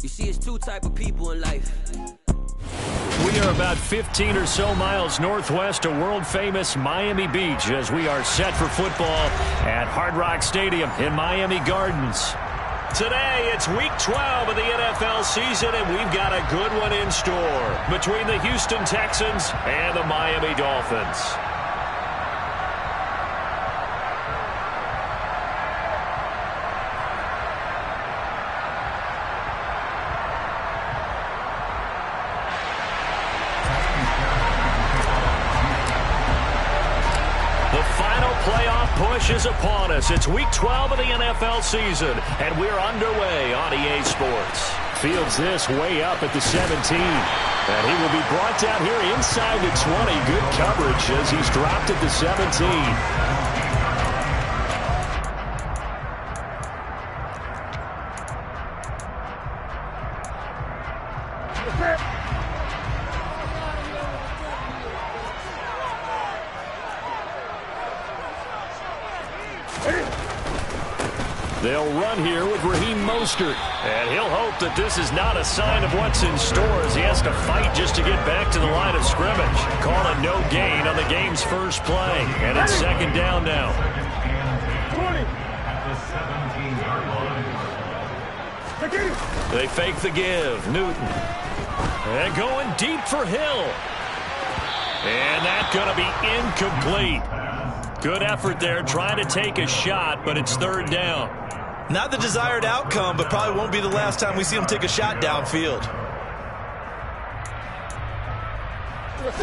You see, it's two type of people in life. We are about 15 or so miles northwest of world-famous Miami Beach as we are set for football at Hard Rock Stadium in Miami Gardens. Today, it's Week 12 of the NFL season, and we've got a good one in store between the Houston Texans and the Miami Dolphins. Push is upon us. It's Week 12 of the NFL season, and we're underway on EA Sports. Fields this way up at the 17. And he will be brought down here inside the 20. Good coverage as he's dropped at the 17. They'll run here with Raheem Mostert. And he'll hope that this is not a sign of what's in store as he has to fight just to get back to the line of scrimmage. Call a no gain on the game's first play. And it's second down now. 20. They fake the give. Newton. And going deep for Hill. And that's going to be incomplete. Good effort there trying to take a shot, but it's third down. Not the desired outcome, but probably won't be the last time we see him take a shot downfield.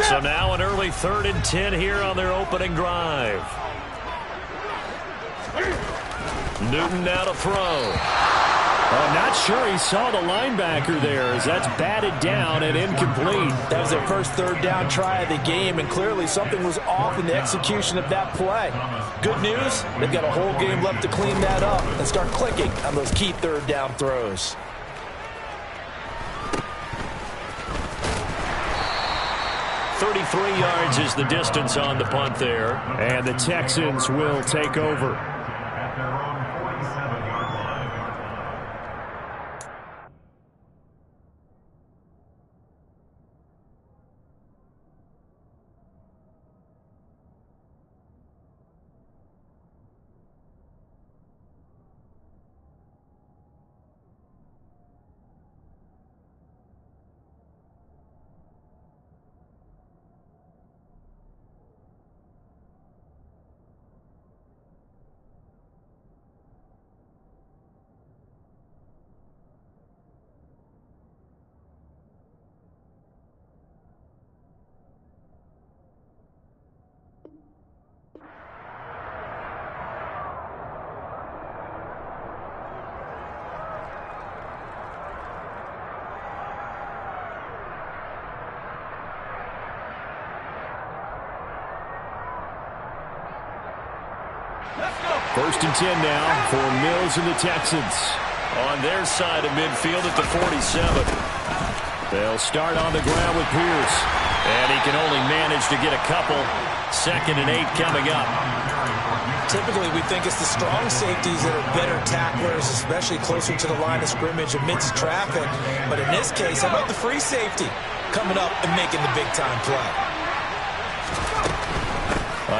So now an early 3rd and 10 here on their opening drive. Newton now to throw. I'm not sure he saw the linebacker there as that's batted down and incomplete. That was their first third down try of the game, and clearly something was off in the execution of that play. Good news, they've got a whole game left to clean that up and start clicking on those key third down throws. .33 yards is the distance on the punt there, and the Texans will take over. First and 10 now for Mills and the Texans. On their side of midfield at the 47. They'll start on the ground with Pierce. And he can only manage to get a couple. 2nd and 8 coming up. Typically, we think it's the strong safeties that are better tacklers, especially closer to the line of scrimmage amidst traffic. But in this case, how about the free safety coming up and making the big-time play?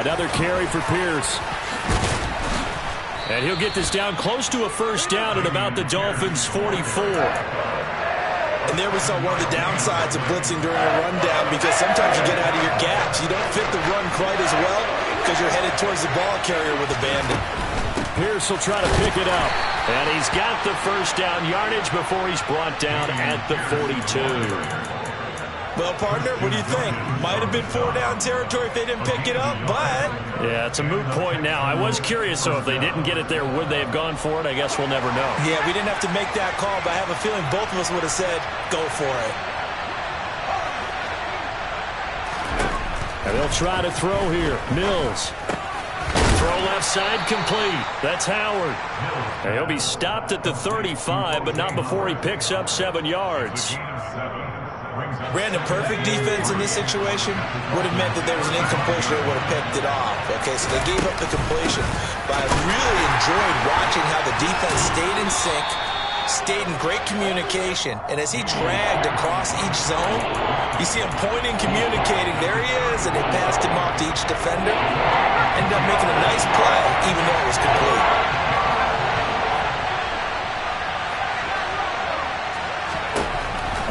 Another carry for Pierce. And he'll get this down close to a first down at about the Dolphins' 44. And there we saw one of the downsides of blitzing during a rundown, because sometimes you get out of your gaps. You don't fit the run quite as well because you're headed towards the ball carrier with a bandit. Pierce will try to pick it up. And he's got the first down yardage before he's brought down at the 42. Well, partner, what do you think? Might have been 4-down territory if they didn't pick it up, but... Yeah, it's a moot point now. I was curious, so if they didn't get it there, would they have gone for it? I guess we'll never know. Yeah, we didn't have to make that call, but I have a feeling both of us would have said, go for it. And they'll try to throw here. Mills. Throw left side complete. That's Howard. And he'll be stopped at the 35, but not before he picks up 7 yards. Ran a perfect defense in this situation. Would have meant that there was an incompletion that would have picked it off. Okay, so they gave up the completion. But I really enjoyed watching how the defense stayed in sync, stayed in great communication, and as he dragged across each zone, you see him pointing, communicating. There he is, and they passed him off to each defender. Ended up making a nice play, even though it was complete.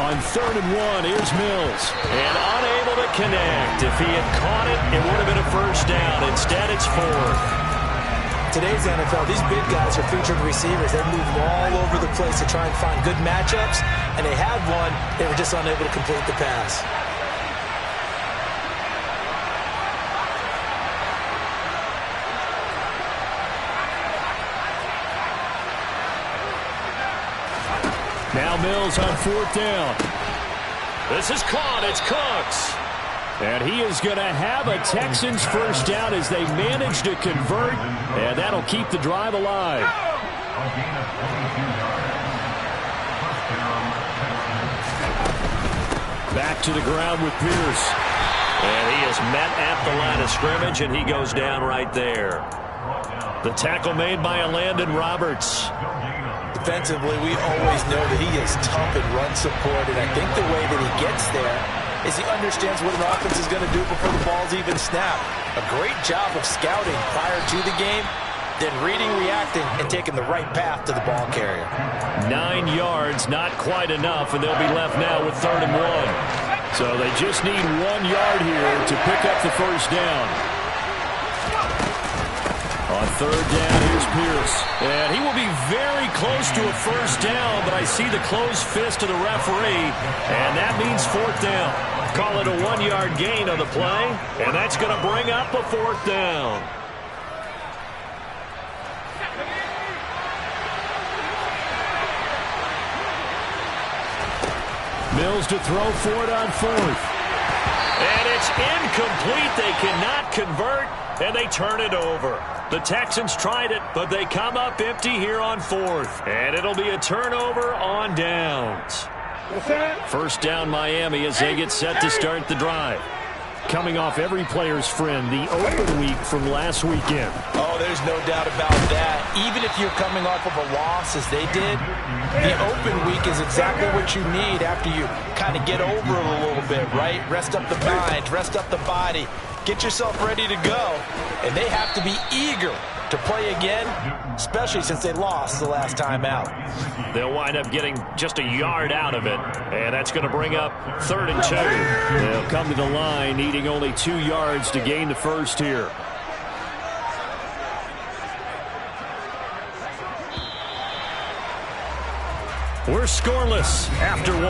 On 3rd and 1, here's Mills. And unable to connect. If he had caught it, it would have been a first down. Instead, it's 4th. Today's NFL, these big guys are featured receivers. They move all over the place to try and find good matchups, and they had one. They were just unable to complete the pass. Now Mills on 4th down. This is caught. It's Cooks. And he is going to have a Texans first down as they manage to convert, and that'll keep the drive alive. Back to the ground with Pierce. And he is met at the line of scrimmage, and he goes down right there. The tackle made by Landon Roberts. Defensively, we always know that he is tough in run support, and I think the way that he gets there is he understands what an offense is going to do before the ball's even snapped. A great job of scouting prior to the game, then reading, reacting, and taking the right path to the ball carrier. 9 yards, not quite enough, and they'll be left now with 3rd and 1. So they just need 1 yard here to pick up the first down. On 3rd down, here's Pierce. And he will be very close to a first down, but I see the closed fist of the referee, and that means 4th down. Call it a 1 yard gain on the play, and that's going to bring up a 4th down. Mills to throw for it on 4th. And it's incomplete. They cannot convert, and they turn it over. The Texans tried it, but they come up empty here on 4th. And it'll be a turnover on downs. First down Miami as they get set to start the drive. Coming off every player's friend, the open week from last weekend. Oh, there's no doubt about that. Even if you're coming off of a loss as they did, the open week is exactly what you need after you kind of get over it a little bit, right? Rest up the mind, rest up the body, get yourself ready to go. And they have to be eager to play again, especially since they lost the last time out. They'll wind up getting just a yard out of it, and that's going to bring up 3rd and 2. They'll come to the line needing only 2 yards to gain the first here. We're scoreless after 1.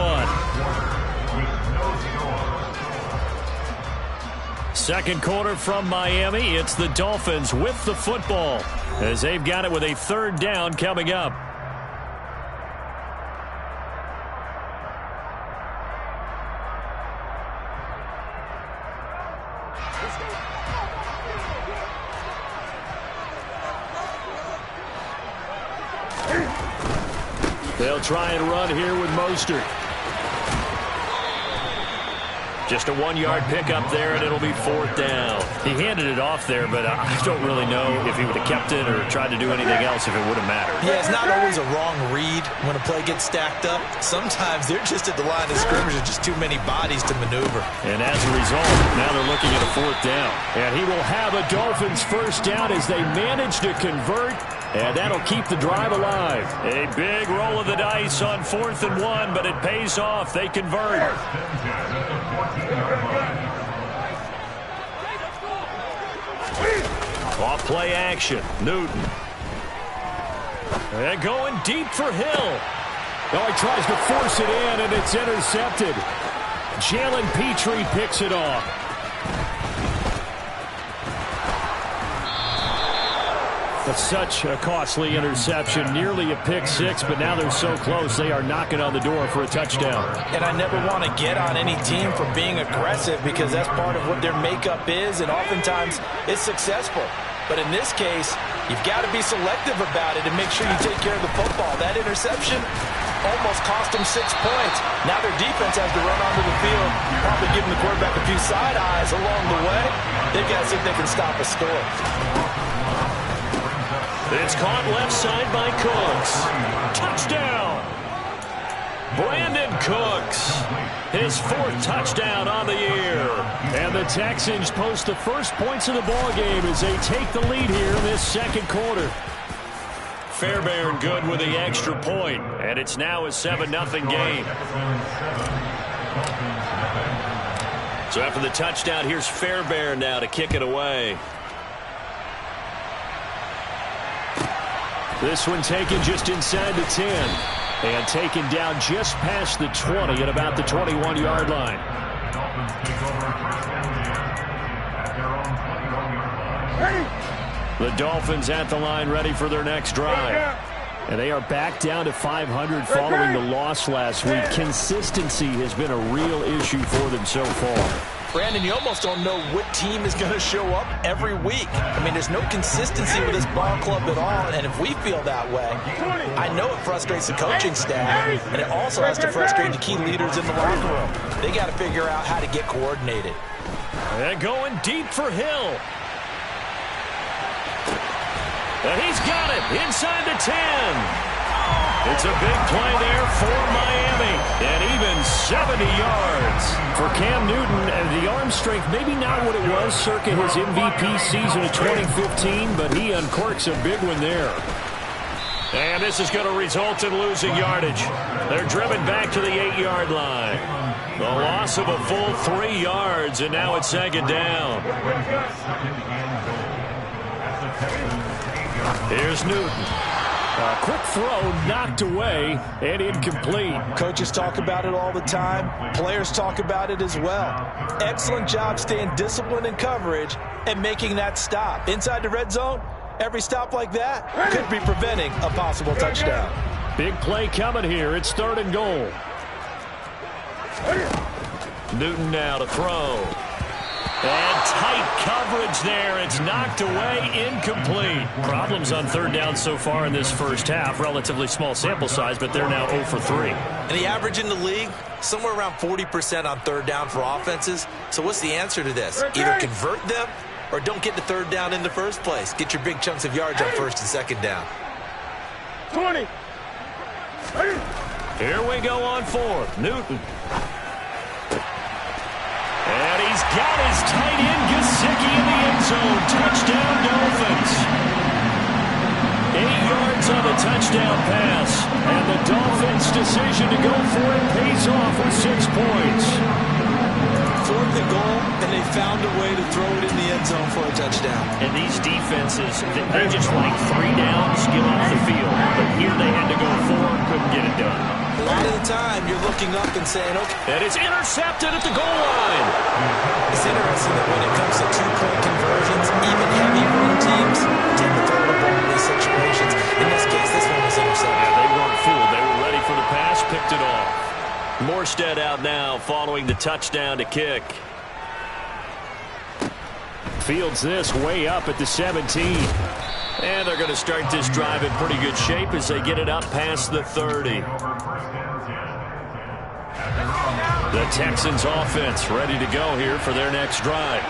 Second quarter from Miami. It's the Dolphins with the football as they've got it with a 3rd down coming up. They'll try and run here with Mostert. Just a 1 yard pickup there, and it'll be 4th down. He handed it off there, but I don't really know if he would have kept it or tried to do anything else if it would have mattered. Yeah, it's not always a wrong read when a play gets stacked up. Sometimes they're just at the line of scrimmage. There's just too many bodies to maneuver. And as a result, now they're looking at a 4th down. And he will have a Dolphins first down as they manage to convert. And that'll keep the drive alive. A big roll of the dice on 4th and 1, but it pays off. They convert. Off play action. Newton. And going deep for Hill. Oh, he tries to force it in, and it's intercepted. Jalen Petrie picks it off. But such a costly interception, nearly a pick six, but now they're so close they are knocking on the door for a touchdown. And I never want to get on any team for being aggressive because that's part of what their makeup is, and oftentimes it's successful. But in this case, you've got to be selective about it and make sure you take care of the football. That interception almost cost them 6 points. Now their defense has to run onto the field, probably giving the quarterback a few side eyes along the way. They've got to see if they can stop a score. It's caught left side by Cooks. Touchdown! Brandon Cooks, his 4th touchdown on the year. And the Texans post the first points of the ballgame as they take the lead here in this second quarter. Fairbairn good with the extra point, and it's now a 7-0 game. So after the touchdown, here's Fairbairn now to kick it away. This one taken just inside the 10 and taken down just past the 20 at about the 21-yard line. The Dolphins at the line ready for their next drive. And they are back down to 500 following the loss last week. Consistency has been a real issue for them so far. Brandon, you almost don't know what team is going to show up every week. I mean, there's no consistency with this ball club at all, and if we feel that way, I know it frustrates the coaching staff, and it also has to frustrate the key leaders in the locker room. They got to figure out how to get coordinated. And going deep for Hill. And he's got it inside the 10. It's a big play there for Miami. And even 70 yards. For Cam Newton, the arm strength, maybe not what it was circa his MVP season of 2015, but he uncorks a big one there. And this is going to result in losing yardage. They're driven back to the 8-yard line. The loss of a full 3 yards, and now it's 2nd down. Here's Newton. A quick throw knocked away and incomplete. Coaches talk about it all the time. Players talk about it as well. Excellent job staying disciplined in coverage and making that stop. Inside the red zone, every stop like that could be preventing a possible touchdown. Big play coming here. It's 3rd and goal. Newton now to throw. And tight coverage there. It's knocked away, incomplete. Problems on 3rd down so far in this first half. Relatively small sample size, but they're now 0 for 3. And the average in the league, somewhere around 40% on 3rd down for offenses. So what's the answer to this? Either convert them or don't get to 3rd down in the first place. Get your big chunks of yards on 1st and 2nd down. 20. Here we go on 4th. Newton. And he's got his tight end, Gesicki, in the end zone. Touchdown, Dolphins. 8 yards on the touchdown pass. And the Dolphins' decision to go for it pays off with 6 points. 4th and goal, and they found a way to throw it in the end zone for a touchdown. And these defenses, they just like 3 downs, get off the field. But here they had to go 4, couldn't get it done. A lot of the time, you're looking up and saying, okay. And it's intercepted at the goal line. It's interesting that when it comes to 2-point conversions, even heavy run teams tend to throw the ball in these situations. In this case, this one was intercepted. Yeah, they weren't fooled. They were ready for the pass, picked it off. Morstead out now following the touchdown to kick. Fields this way up at the 17. And they're going to start this drive in pretty good shape as they get it up past the 30. The Texans offense ready to go here for their next drive.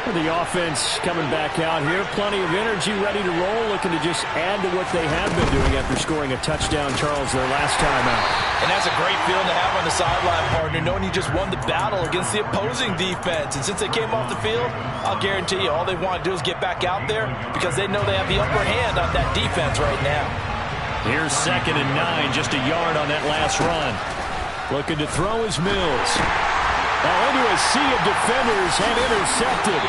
The offense coming back out here. Plenty of energy, ready to roll, looking to just add to what they have been doing after scoring a touchdown, Charles, their last time out. And that's a great feeling to have on the sideline, partner, knowing you just won the battle against the opposing defense. And since they came off the field, I'll guarantee you all they want to do is get back out there because they know they have the upper hand on that defense right now. Here's 2nd and 9, just a yard on that last run. Looking to throw is Mills. Now into a sea of defenders and intercepted.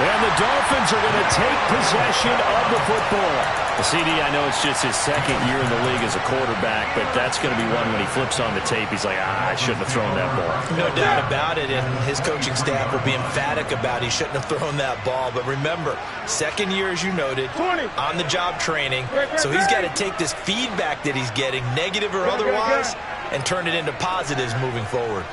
And the Dolphins are going to take possession of the football. CD, I know it's just his 2nd year in the league as a quarterback, but that's going to be one when he flips on the tape, he's like, I shouldn't have thrown that ball. No doubt about it, and his coaching staff will be emphatic about he shouldn't have thrown that ball. But remember, 2nd year, as you noted, on-the-job training, so he's got to take this feedback that he's getting, negative or otherwise, and turn it into positives moving forward.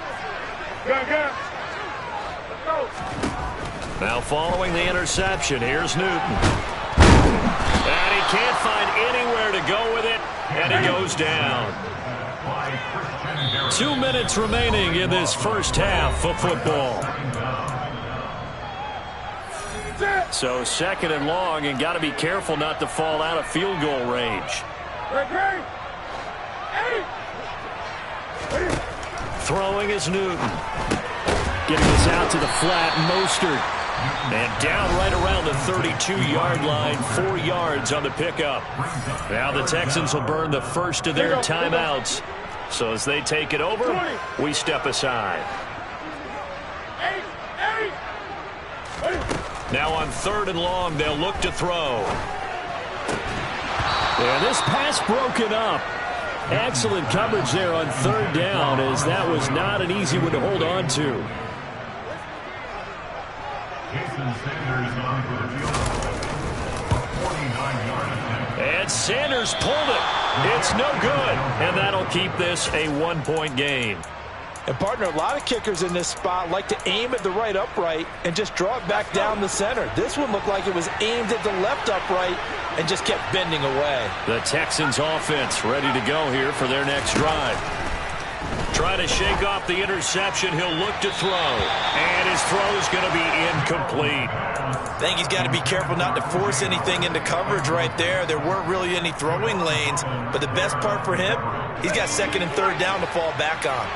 Now following the interception, here's Newton. And he can't find anywhere to go with it, and he goes down. 2 minutes remaining in this first half of football. So 2nd and long, and got to be careful not to fall out of field goal range. Throwing is Newton. Getting this out to the flat, Mostert. And down right around the 32-yard line, 4 yards on the pickup. Now the Texans will burn the first of their timeouts. So as they take it over, we step aside. Now on 3rd and long, they'll look to throw. And this pass broken up. Excellent coverage there on 3rd down, as that was not an easy one to hold on to. And Sanders pulled it. It's no good. And that'll keep this a 1-point game. And, partner, a lot of kickers in this spot like to aim at the right upright and just draw it back down the center. This one looked like it was aimed at the left upright and just kept bending away. The Texans offense ready to go here for their next drive. Trying to shake off the interception. He'll look to throw. And his throw is going to be incomplete. I think he's got to be careful not to force anything into coverage right there. There weren't really any throwing lanes. But the best part for him, he's got 2nd and 3rd down to fall back on.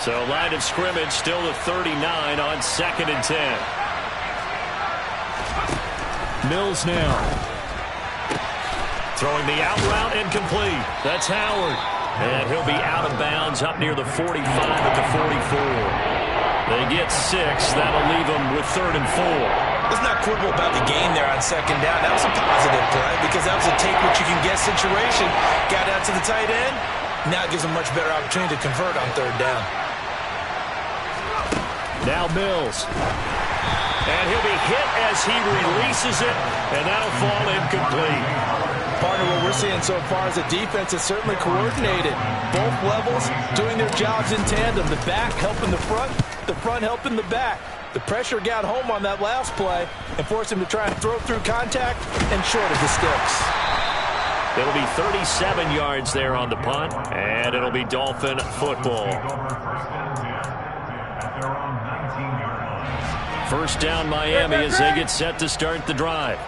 So line of scrimmage still at 39 on 2nd and 10. Mills now. Throwing the out route incomplete. That's Howard. And he'll be out of bounds up near the 45 at the 44. They get 6. That'll leave them with 3rd and 4. Let's not quibble about the gain there on 2nd down. That was a positive play because that was a take-what-you-can-get situation. Got out to the tight end. Now it gives them much better opportunity to convert on 3rd down. Now Mills. And he'll be hit as he releases it, and that'll fall incomplete. Partner, what we're seeing so far is the defense is certainly coordinated. Both levels doing their jobs in tandem. The back helping the front helping the back. The pressure got home on that last play and forced him to try and throw through contact and short of the sticks. It'll be 37 yards there on the punt, and it'll be Dolphin football. First down Miami as they get set to start the drive.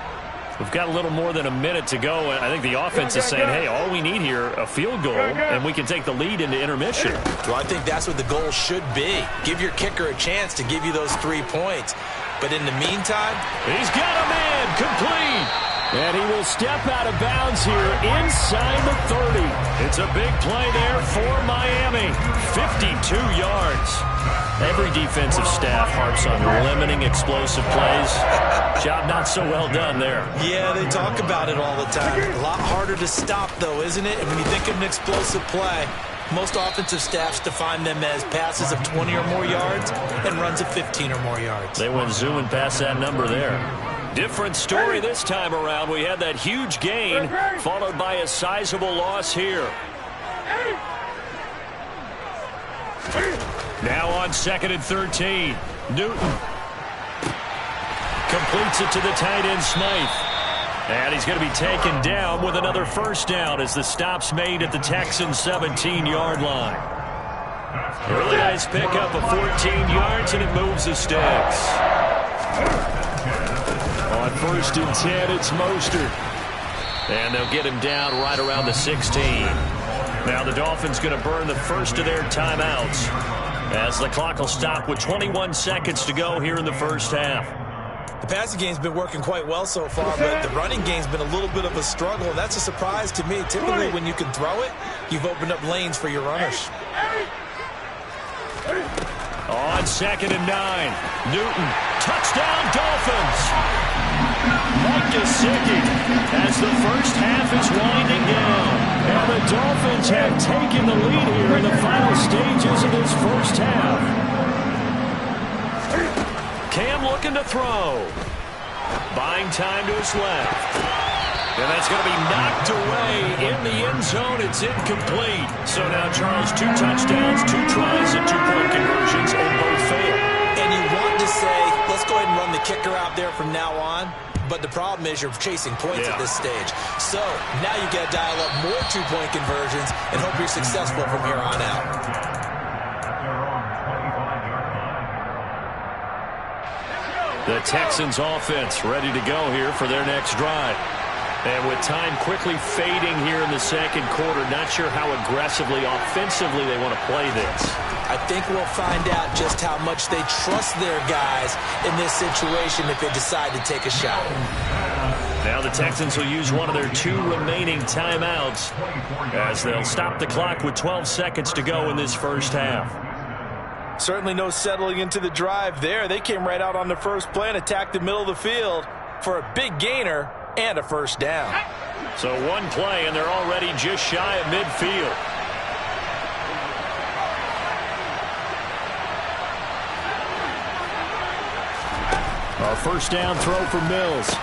We've got a little more than a minute to go, and I think the offense is saying, hey, all we need here, a field goal, and we can take the lead into intermission. Well, I think that's what the goal should be. Give your kicker a chance to give you those 3 points. But in the meantime, he's got a man complete. And he will step out of bounds here inside the 30. It's a big play there for Miami. 52 yards. Every defensive staff harps on limiting explosive plays. Job not so well done there. Yeah, they talk about it all the time. A lot harder to stop, though, isn't it? And when you think of an explosive play, most offensive staffs define them as passes of 20 or more yards and runs of 15 or more yards. They went zooming past that number there. Different story this time around. We had that huge gain followed by a sizable loss here. Now on 2nd and 13. Newton completes it to the tight end Smythe. And he's going to be taken down with another first down as the stop's made at the Texans' 17-yard line. Really nice pickup of 14 yards, and it moves the sticks. On 1st and 10, it's Mostert. And they'll get him down right around the 16. Now the Dolphins going to burn the first of their timeouts as the clock will stop with 21 seconds to go here in the first half. The passing game's been working quite well so far, but the running game's been a little bit of a struggle, and that's a surprise to me. Typically, when you can throw it, you've opened up lanes for your runners. On 2nd and 9, Newton, touchdown Dolphins! Mike Gesicki as the first half is winding down. And the Dolphins have taken the lead here in the final stages of this first half. Cam looking to throw. Buying time to his left. And that's going to be knocked away in the end zone. It's incomplete. So now, Charles, 2 touchdowns, 2 tries, and 2-point conversions, and both fail. And you want to say, let's go ahead and run the kicker out there from now on. But the problem is you're chasing points at this stage. So now you got to dial up more 2-point conversions and hope you're successful from here on out. The Texans offense ready to go here for their next drive. And with time quickly fading here in the second quarter, not sure how aggressively, offensively they want to play this. I think we'll find out just how much they trust their guys in this situation if they decide to take a shot. Now the Texans will use one of their 2 remaining timeouts as they'll stop the clock with 12 seconds to go in this first half. Certainly no settling into the drive there. They came right out on the first play and attacked the middle of the field for a big gainer and a first down. So one play, and they're already just shy of midfield. A first down throw for Mills.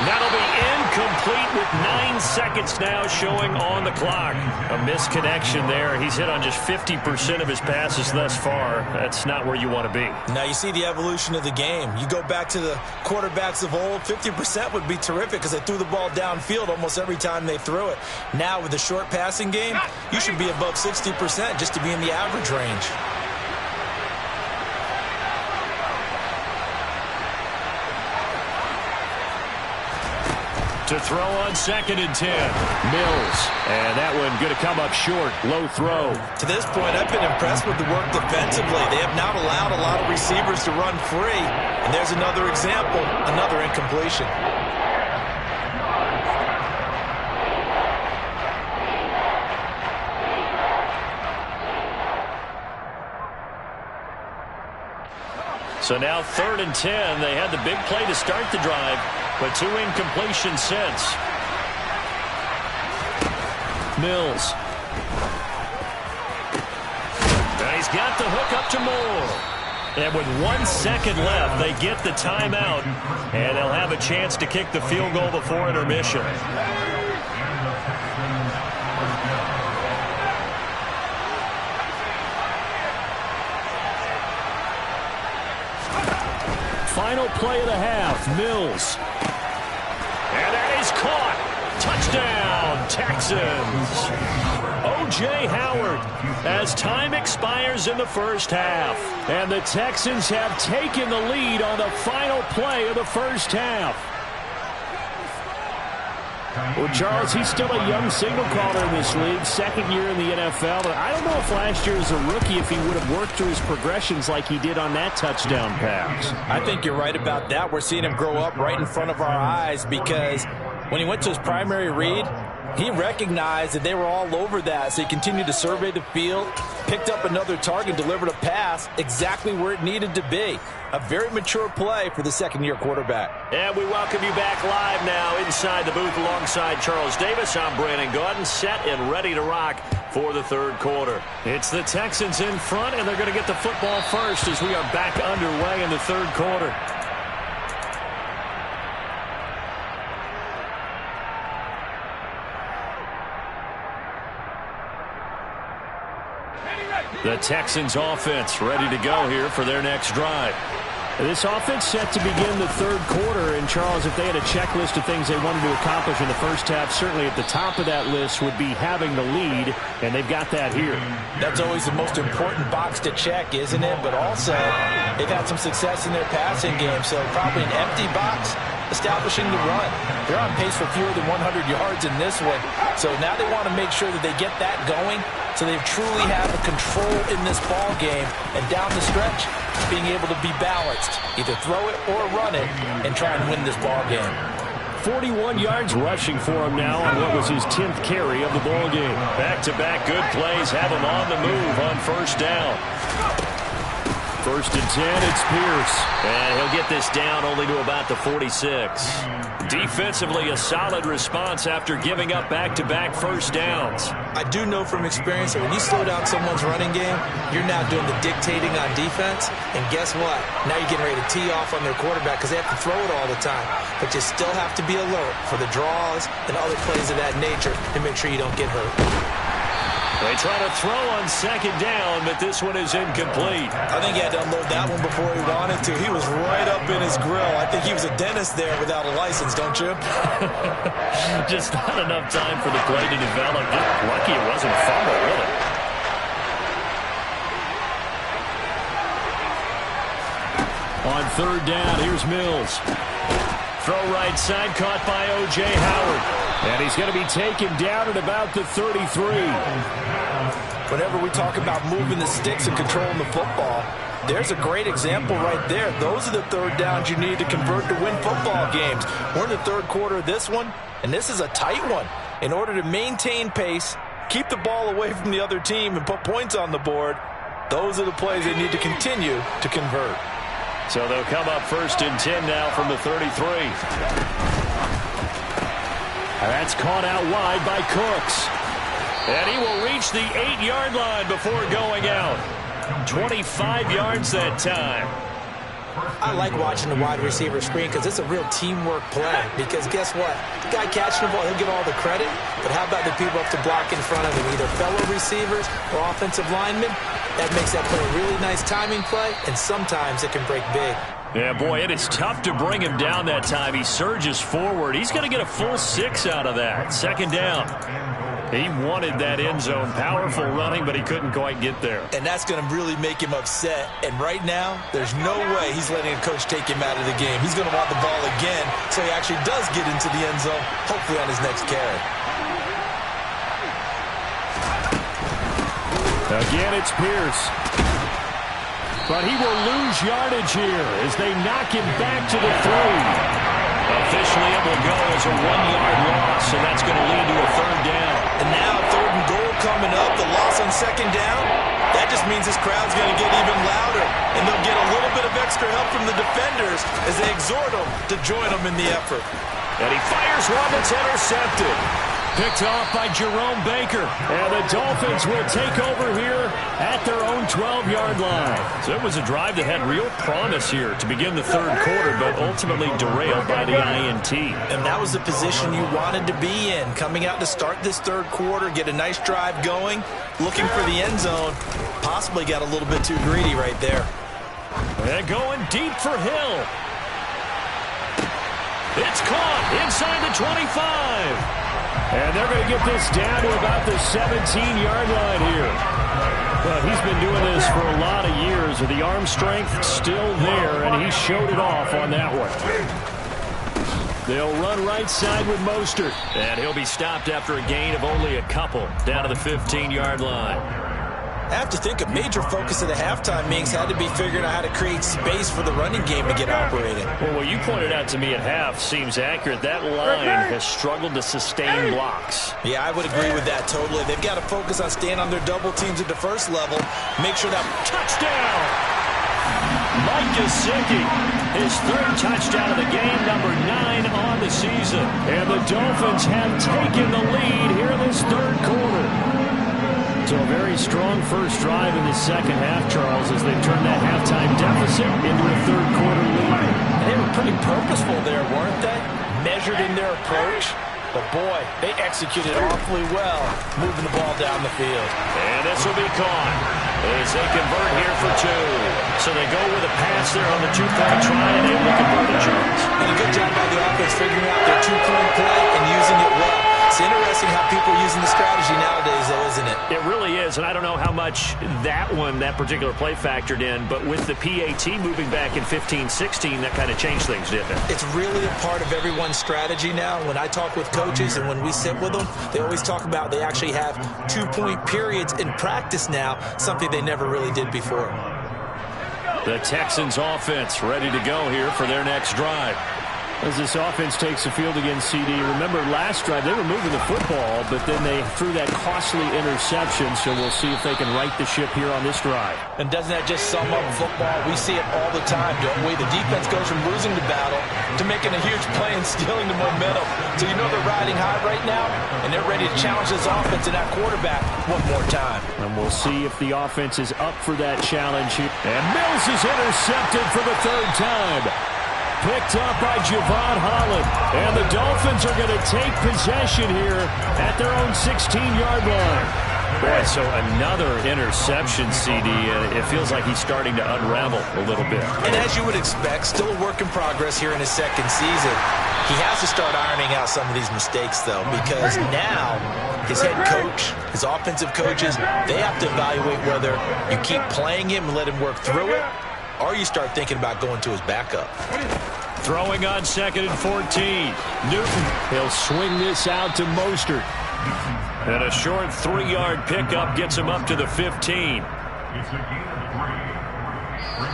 That'll be incomplete with 9 seconds now showing on the clock. A misconnection there. He's hit on just 50% of his passes thus far. That's not where you want to be. Now you see the evolution of the game. You go back to the quarterbacks of old, 50% would be terrific because they threw the ball downfield almost every time they threw it. Now with the short passing game, you should be above 60% just to be in the average range. To throw on 2nd and 10. Mills. And that one going to come up short. Low throw. To this point, I've been impressed with the work defensively. They have not allowed a lot of receivers to run free. And there's another example, another incompletion. So now 3rd and 10. They had the big play to start the drive, but 2 incompletions since. Mills. And he's got the hook up to Moore. And with 1 second left, they get the timeout, and they'll have a chance to kick the field goal before intermission. Final play of the half, Mills. And that is caught. Touchdown, Texans. O.J. Howard as time expires in the first half. And the Texans have taken the lead on the final play of the first half. Well, Charles, he's still a young signal caller in this league, 2nd year in the NFL. But I don't know if last year as a rookie, if he would have worked through his progressions like he did on that touchdown pass. I think you're right about that. We're seeing him grow up right in front of our eyes because when he went to his primary read, he recognized that they were all over that. So he continued to survey the field, picked up another target, delivered a pass exactly where it needed to be. A very mature play for the 2nd-year quarterback. And we welcome you back live now inside the booth alongside Charles Davis. I'm Brandon Gaudin, set and ready to rock for the 3rd quarter. It's the Texans in front, and they're going to get the football first as we are back underway in the 3rd quarter. The Texans offense ready to go here for their next drive. This offense set to begin the 3rd quarter. And, Charles, if they had a checklist of things they wanted to accomplish in the first half, certainly at the top of that list would be having the lead, and they've got that here. That's always the most important box to check, isn't it? But also, they've had some success in their passing game, so probably an empty box establishing the run. They're on pace for fewer than 100 yards in this one, so now they want to make sure that they get that going so they truly have a control in this ball game, and down the stretch, being able to be balanced, either throw it or run it, and try and win this ball game. 41 yards rushing for him now on what was his 10th carry of the ball game. Back-to-back good plays have him on the move on first down. 1st and 10, it's Pierce. And he'll get this down only to about the 46. Defensively, a solid response after giving up back-to-back first downs. I do know from experience that when you slow down someone's running game, you're now doing the dictating on defense. And guess what? Now you're getting ready to tee off on their quarterback because they have to throw it all the time. But you still have to be alert for the draws and other plays of that nature to make sure you don't get hurt. They try to throw on 2nd down, but this one is incomplete. I think he had to unload that one before he wanted to. He was right up in his grill. I think he was a dentist there without a license, don't you? Just not enough time for the play to develop. Just lucky it wasn't a fumble, really. On 3rd down, here's Mills. Throw right side, caught by O.J. Howard. And he's going to be taken down at about the 33. Whenever we talk about moving the sticks and controlling the football, there's a great example right there. Those are the third downs you need to convert to win football games. We're in the third quarter of this one, and this is a tight one. In order to maintain pace, keep the ball away from the other team, and put points on the board, those are the plays they need to continue to convert. So they'll come up 1st and 10 now from the 33. And that's caught out wide by Cooks. And he will reach the 8-yard line before going out. 25 yards that time. I like watching the wide receiver screen because it's a real teamwork play. Because guess what? The guy catching the ball, he'll get all the credit. But how about the people up to block in front of him, either fellow receivers or offensive linemen? That makes that play a really nice timing play, and sometimes it can break big. Yeah, boy, it is tough to bring him down that time. He surges forward. He's going to get a full 6 out of that. 2nd down. He wanted that end zone. Powerful running, but he couldn't quite get there. And that's going to really make him upset. And right now, there's no way he's letting a coach take him out of the game. He's going to want the ball again, so he actually does get into the end zone, hopefully on his next carry. Again, it's Pierce. But he will lose yardage here as they knock him back to the 3. Officially, it will go as a 1-yard loss, and that's going to lead to a 3rd down. And now 3rd and goal coming up, the loss on 2nd down. That just means this crowd's going to get even louder, and they'll get a little bit of extra help from the defenders as they exhort them to join them in the effort. And he fires one that's intercepted. Picked off by Jerome Baker. And the Dolphins will take over here at their own 12-yard line. So it was a drive that had real promise here to begin the 3rd quarter, but ultimately derailed by the INT. And that was the position you wanted to be in. Coming out to start this 3rd quarter, get a nice drive going, looking for the end zone. Possibly got a little bit too greedy right there. And going deep for Hill. It's caught inside the 25. And they're going to get this down to about the 17-yard line here. Well, he's been doing this for a lot of years, with the arm strength still there, and he showed it off on that one. They'll run right side with Mostert, and he'll be stopped after a gain of only a couple, down to the 15-yard line. I have to think a major focus of the halftime meetings had to be figuring out how to create space for the running game to get operating. Well, what you pointed out to me at half seems accurate. That line has struggled to sustain blocks. Yeah, I would agree with that totally. They've got to focus on staying on their double teams at the first level. Make sure that touchdown! Mike Gesicki, his 3rd touchdown of the game, number 9 on the season. And the Dolphins have taken the lead here in this 3rd quarter. So a very strong first drive in the 2nd half, Charles, as they turn that halftime deficit into a 3rd quarter lead. And they were pretty purposeful there, weren't they? Measured in their approach. But boy, they executed awfully well, moving the ball down the field. And this will be caught as they convert here for 2. So they go with a pass there on the 2-point try, and able to convert it, Jones. And a good job by the offense figuring out their 2-point play and using it well. It's interesting how people are using the strategy nowadays, though, isn't it? It really is, and I don't know how much that particular play factored in, but with the PAT moving back in 15-16, that kind of changed things, didn't it? It's really a part of everyone's strategy now. When I talk with coaches and when we sit with them, they always talk about they actually have 2-point periods in practice now, something they never really did before. The Texans offense ready to go here for their next drive. As this offense takes the field against CD, remember last drive they were moving the football, but then they threw that costly interception, so we'll see if they can right the ship here on this drive. And doesn't that just sum up football? We see it all the time, don't we? The defense goes from losing the battle to making a huge play and stealing the momentum. So you know they're riding high right now, and they're ready to challenge this offense and that quarterback one more time. And we'll see if the offense is up for that challenge here. And Mills is intercepted for the 3rd time. Picked up by Javon Holland. And the Dolphins are going to take possession here at their own 16-yard line. Boy, so another interception, CD. It feels like he's starting to unravel a little bit. And as you would expect, still a work in progress here in his 2nd season. He has to start ironing out some of these mistakes, though, because now his head coach, his offensive coaches, they have to evaluate whether you keep playing him and let him work through it, or you start thinking about going to his backup. Throwing on 2nd and 14. Newton. He'll swing this out to Mostert. And a short 3-yard pickup gets him up to the 15.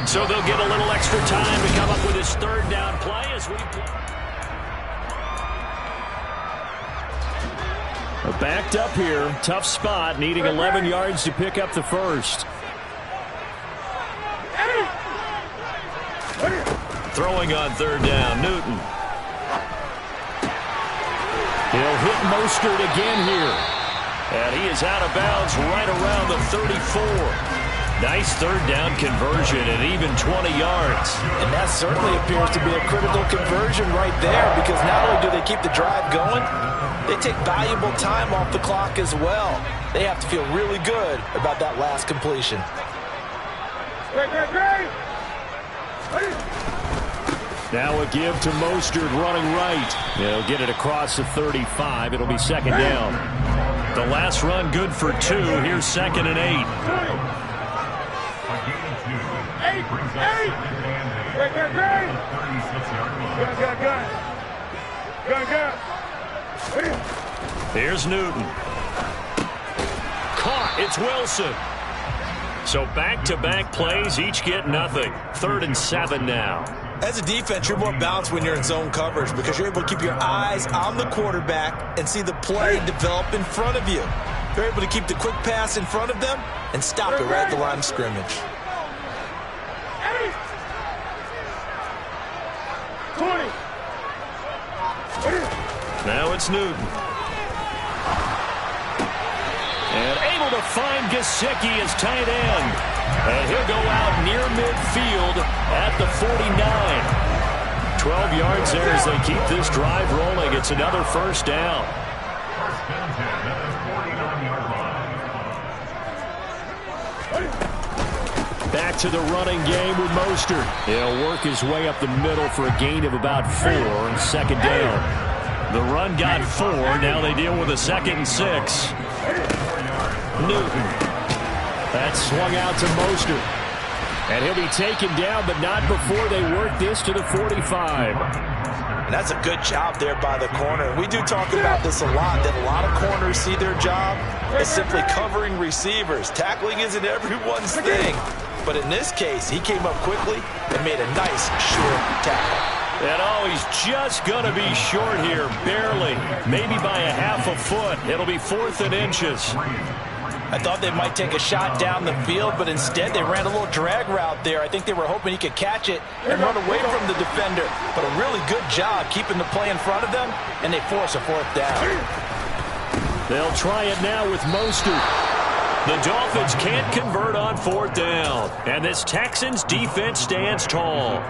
So they'll get a little extra time to come up with his 3rd down play as we... We're backed up here. Tough spot, needing 11 yards to pick up the first. Throwing on 3rd down, Newton. He'll hit Mostert again here. And he is out of bounds right around the 34. Nice 3rd down conversion at even 20 yards. And that certainly appears to be a critical conversion right there, because not only do they keep the drive going, they take valuable time off the clock as well. They have to feel really good about that last completion. Now a give to Mostert running right. He'll get it across the 35. It'll be 2nd down. The last run good for 2. Here's 2nd and 8. Here's Newton. Caught. It's Wilson. So back-to-back plays, each get nothing. 3rd and 7 now. As a defense, you're more balanced when you're in zone coverage because you're able to keep your eyes on the quarterback and see the play develop in front of you. You're able to keep the quick pass in front of them and stop it right at the line of scrimmage. 20. Now it's Newton. And able to find Gesicki as tight end. And he'll go out near midfield at the 49. 12 yards there as they keep this drive rolling. It's another 1st down. Back to the running game with Mostert. He'll work his way up the middle for a gain of about 4 and 2nd down. The run got 4. Now they deal with a 2nd and 6. Newton. That's swung out to Mostert. And he'll be taken down, but not before they work this to the 45. And that's a good job there by the corner. We do talk about this a lot, that a lot of corners see their job as simply covering receivers. Tackling isn't everyone's thing. But in this case, he came up quickly and made a nice, short tackle. And he's just going to be short here, barely. Maybe by a half a foot. It'll be 4th and inches. I thought they might take a shot down the field, but instead they ran a little drag route there. I think they were hoping he could catch it and run away from the defender. But a really good job keeping the play in front of them, and they force a 4th down. They'll try it now with Mostert. The Dolphins can't convert on 4th down. And this Texans defense stands tall.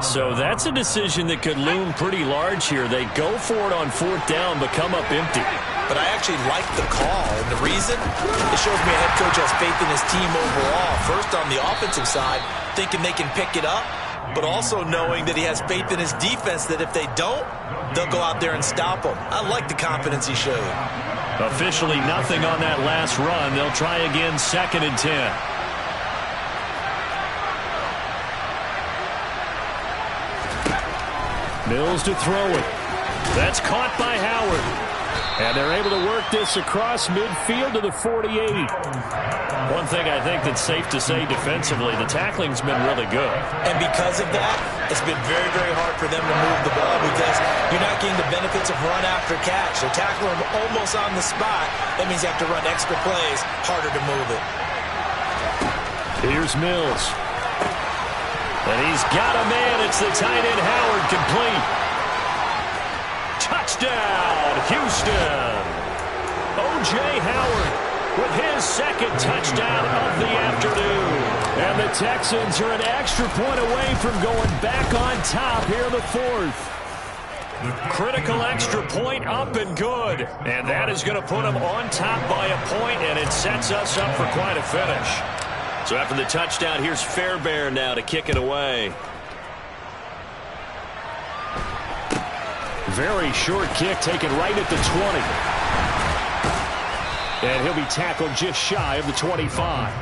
So that's a decision that could loom pretty large here. They go for it on 4th down, but come up empty. But I actually like the call, and the reason? It shows me a head coach has faith in his team overall. First, on the offensive side, thinking they can pick it up, but also knowing that he has faith in his defense that if they don't, they'll go out there and stop them. I like the confidence he showed. Officially nothing on that last run. They'll try again 2nd and 10. Mills to throw it. That's caught by Howard. And they're able to work this across midfield to the 48. One thing I think that's safe to say defensively, the tackling's been really good. And because of that, it's been very, very hard for them to move the ball because you're not getting the benefits of run after catch. They're tackling them almost on the spot. That means you have to run extra plays, harder to move it. Here's Mills. And he's got a man. It's the tight end Howard, complete. Touchdown, Houston. O.J. Howard with his 2nd touchdown of the afternoon. And the Texans are an extra point away from going back on top here in the 4th. Critical extra point up and good. And that is going to put them on top by a point, and it sets us up for quite a finish. So after the touchdown, here's Fairbairn now to kick it away. Very short kick taken right at the 20. And he'll be tackled just shy of the 25.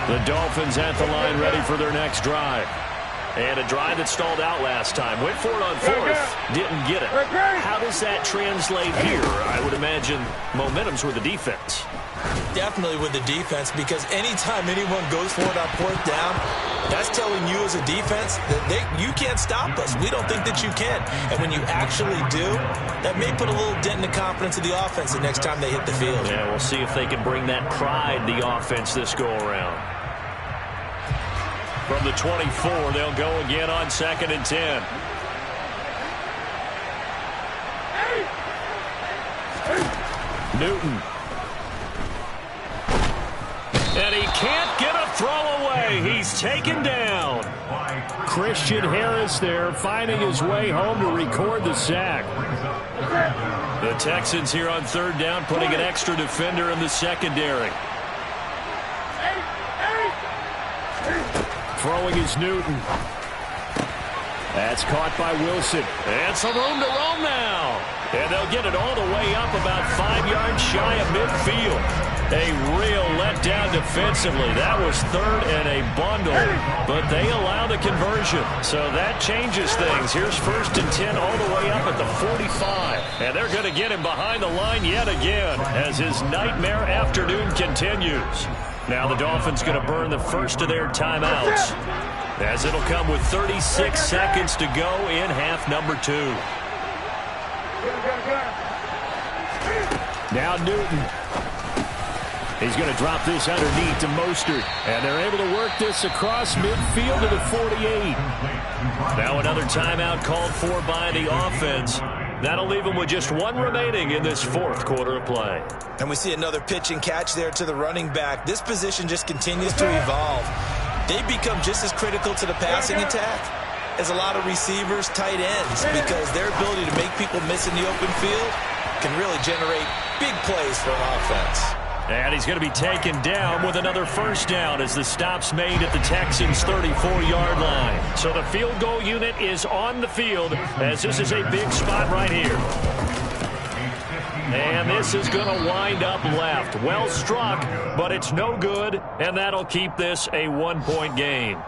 The Dolphins at the line ready for their next drive. And a drive that stalled out last time. Went for it on fourth. Didn't get it. How does that translate here? I would imagine momentum's with the defense. Definitely with the defense, because anytime anyone goes for it on fourth down, that's telling you as a defense that you can't stop us. We don't think that you can. And when you actually do, that may put a little dent in the confidence of the offense the next time they hit the field. Yeah, we'll see if they can bring that pride the offense this go-around. From the 24, they'll go again on 2nd and 10. Newton. And he can't get a throw away. He's taken down. Christian Harris there finding his way home to record the sack. The Texans here on 3rd down putting an extra defender in the secondary. Throwing is Newton. That's caught by Wilson. And some room to roam now. And they'll get it all the way up about 5 yards shy of midfield. A real letdown defensively. That was 3rd and a bundle, but they allow the conversion. So that changes things. Here's 1st and 10 all the way up at the 45. And they're going to get him behind the line yet again as his nightmare afternoon continues. Now the Dolphins going to burn the first of their timeouts, as it'll come with 36 seconds to go in half number 2. Now Newton. He's going to drop this underneath to Mostert. And they're able to work this across midfield to the 48. Now another timeout called for by the offense. That'll leave them with just 1 remaining in this 4th quarter of play. And we see another pitch and catch there to the running back. This position just continues to evolve. They become just as critical to the passing attack as a lot of receivers, tight ends, because their ability to make people miss in the open field can really generate big plays for an offense. And he's going to be taken down with another 1st down as the stop's made at the Texans' 34-yard line. So the field goal unit is on the field as this is a big spot right here. And this is going to wind up left. Well struck, but it's no good, and that'll keep this a 1-point game.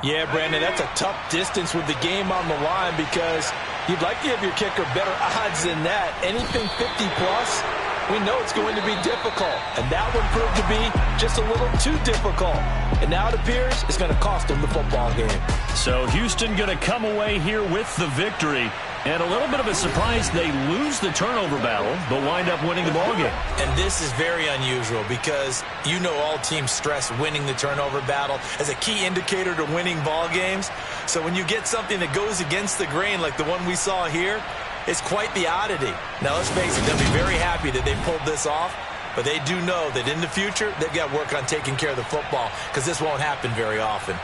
Yeah, Brandon, that's a tough distance with the game on the line because you'd like to give your kicker better odds than that. Anything 50-plus, we know it's going to be difficult. And that one proved to be just a little too difficult. And now it appears it's going to cost them the football game. So Houston going to come away here with the victory. And a little bit of a surprise, they lose the turnover battle, but wind up winning the ballgame. And this is very unusual because you know all teams stress winning the turnover battle as a key indicator to winning ball games. So when you get something that goes against the grain like the one we saw here, it's quite the oddity. Now, let's face it, they'll be very happy that they pulled this off, but they do know that in the future, they've got to work on taking care of the football because this won't happen very often.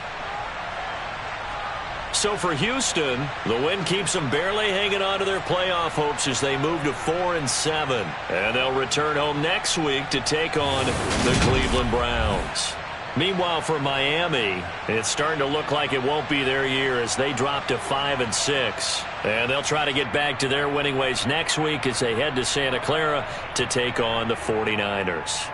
So for Houston, the win keeps them barely hanging on to their playoff hopes as they move to 4-7. And they'll return home next week to take on the Cleveland Browns. Meanwhile, for Miami, it's starting to look like it won't be their year as they drop to 5-6. And they'll try to get back to their winning ways next week as they head to Santa Clara to take on the 49ers.